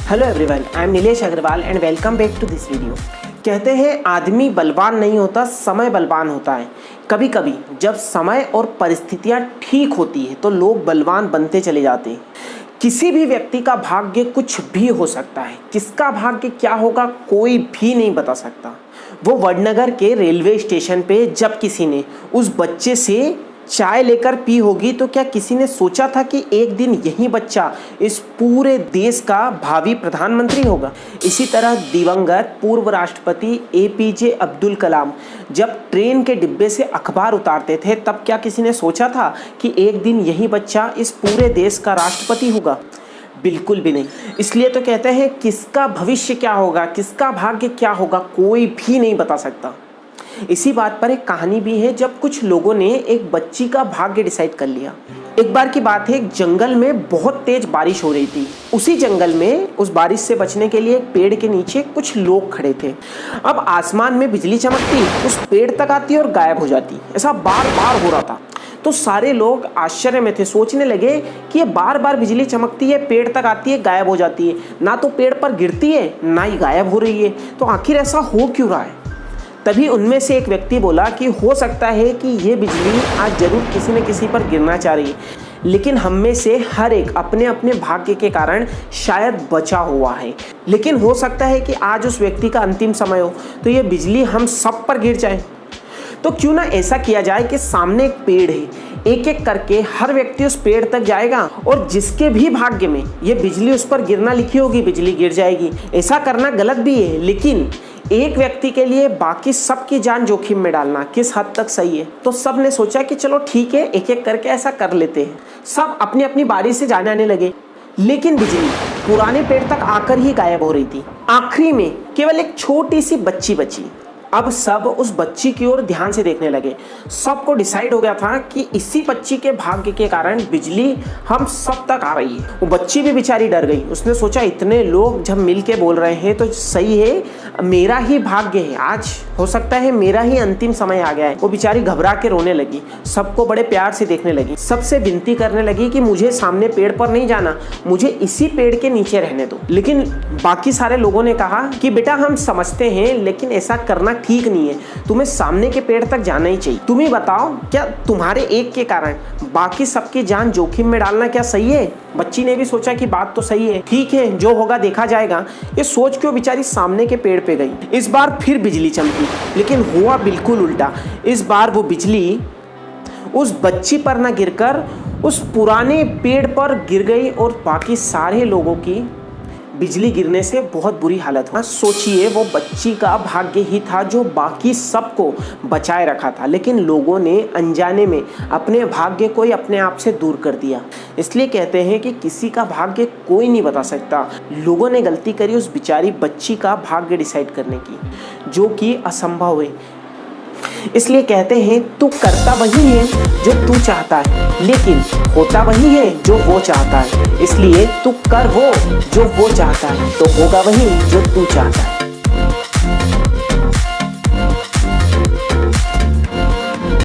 Hello everyone, I am Nilesh Agrawal and welcome back to this video. कहते हैं आदमी बलवान नहीं होता, समय बलवान होता है। कभी कभी जब समय और परिस्थितियां ठीक होती है तो लोग बलवान बनते चले जाते हैं। किसी भी व्यक्ति का भाग्य कुछ भी हो सकता है, किसका भाग्य क्या होगा कोई भी नहीं बता सकता। वो वडनगर के रेलवे स्टेशन पे जब किसी ने उस बच्चे से चाय लेकर पी होगी तो क्या किसी ने सोचा था कि एक दिन यही बच्चा इस पूरे देश का भावी प्रधानमंत्री होगा। इसी तरह दिवंगत पूर्व राष्ट्रपति एपीजे अब्दुल कलाम जब ट्रेन के डिब्बे से अखबार उतारते थे तब क्या किसी ने सोचा था कि एक दिन यही बच्चा इस पूरे देश का राष्ट्रपति होगा? बिल्कुल भी नहीं। इसलिए तो कहते हैं किसका भविष्य क्या होगा, किसका भाग्य क्या होगा कोई भी नहीं बता सकता। इसी बात पर एक कहानी भी है जब कुछ लोगों ने एक बच्ची का भाग्य डिसाइड कर लिया। एक बार की बात है, एक जंगल में बहुत तेज बारिश हो रही थी। उसी जंगल में उस बारिश से बचने के लिए एक पेड़ के नीचे कुछ लोग खड़े थे। अब आसमान में बिजली चमकती, उस पेड़ तक आती और गायब हो जाती। ऐसा बार बार हो रहा था तो सारे लोग आश्चर्य में थे, सोचने लगे कि ये बार बार बिजली चमकती है, पेड़ तक आती है, गायब हो जाती है, ना तो पेड़ पर गिरती है ना ही गायब हो रही है, तो आखिर ऐसा हो क्यों रहा है? तभी उनमें से एक व्यक्ति बोला कि हो सकता है कि ये बिजली आज जरूर किसी न किसी पर गिरना चाह रही है, लेकिन हम में से हर एक अपने अपने भाग्य के कारण शायद बचा हुआ है। लेकिन हो सकता है कि आज उस व्यक्ति का अंतिम समय हो तो ये बिजली हम सब पर गिर जाए। तो क्यों ना ऐसा किया जाए कि सामने एक पेड़ है, एक एक करके हर व्यक्ति उस पेड़ तक जाएगा और जिसके भी भाग्य में ये बिजली उस पर गिरना लिखी होगी बिजली गिर जाएगी। ऐसा करना गलत भी है, लेकिन एक व्यक्ति के लिए बाकी सबकी जान जोखिम में डालना किस हद तक सही है? तो सब ने सोचा कि चलो ठीक है, एक एक करके ऐसा कर लेते हैं। सब अपनी अपनी बारी से जाने आने लगे, लेकिन बिजली पुराने पेड़ तक आकर ही गायब हो रही थी। आखिरी में केवल एक छोटी सी बच्ची बची। अब सब उस बच्ची की ओर ध्यान से देखने लगे। सबको डिसाइड हो गया था कि इसी बच्ची के भाग्य के कारण बिजली हम सब तक आ रही है। वो बच्ची भी बेचारी डर गई। उसने सोचा इतने लोग जब मिल के बोल रहे हैं तो सही है, मेरा ही भाग्य है, आज हो सकता है मेरा ही अंतिम समय आ गया है। वो बेचारी घबरा के रोने लगी, सबको बड़े प्यार से देखने लगी, सबसे विनती करने लगी कि मुझे सामने पेड़ पर नहीं जाना, मुझे इसी पेड़ के नीचे रहने दो। लेकिन बाकी सारे लोगों ने कहा कि बेटा हम समझते हैं लेकिन ऐसा करना ठीक नहीं है, तुम्हें सामने के पेड़ तक जाना ही चाहिए। तुम ही बताओ, क्या तुम्हारे एक के कारण बाकी सबकी जान जोखिम में डालना क्या सही है? बच्ची ने भी सोचा कि बात तो सही है, ठीक है जो होगा देखा जाएगा। ये सोच के वो बेचारी सामने के पेड़ पे गई। इस बार फिर बिजली चमकी, लेकिन हुआ बिल्कुल उल्टा। इस बार वो बिजली उस बच्ची पर न गिरकर उस पुराने पेड़ पर गिर गई और बाकी सारे लोगों की बिजली गिरने से बहुत बुरी हालत हुई। सोचिए वो बच्ची का भाग्य ही था जो बाकी सबको बचाए रखा था, लेकिन लोगों ने अनजाने में अपने भाग्य को ही अपने आप से दूर कर दिया। इसलिए कहते हैं कि किसी का भाग्य कोई नहीं बता सकता। लोगों ने गलती करी उस बेचारी बच्ची का भाग्य डिसाइड करने की, जो कि असंभव है। इसलिए कहते हैं तू करता वही है जो तू चाहता है, लेकिन होता वही है जो वो चाहता है। इसलिए तू कर वो जो वो चाहता है तो होगा वही जो तू चाहता है।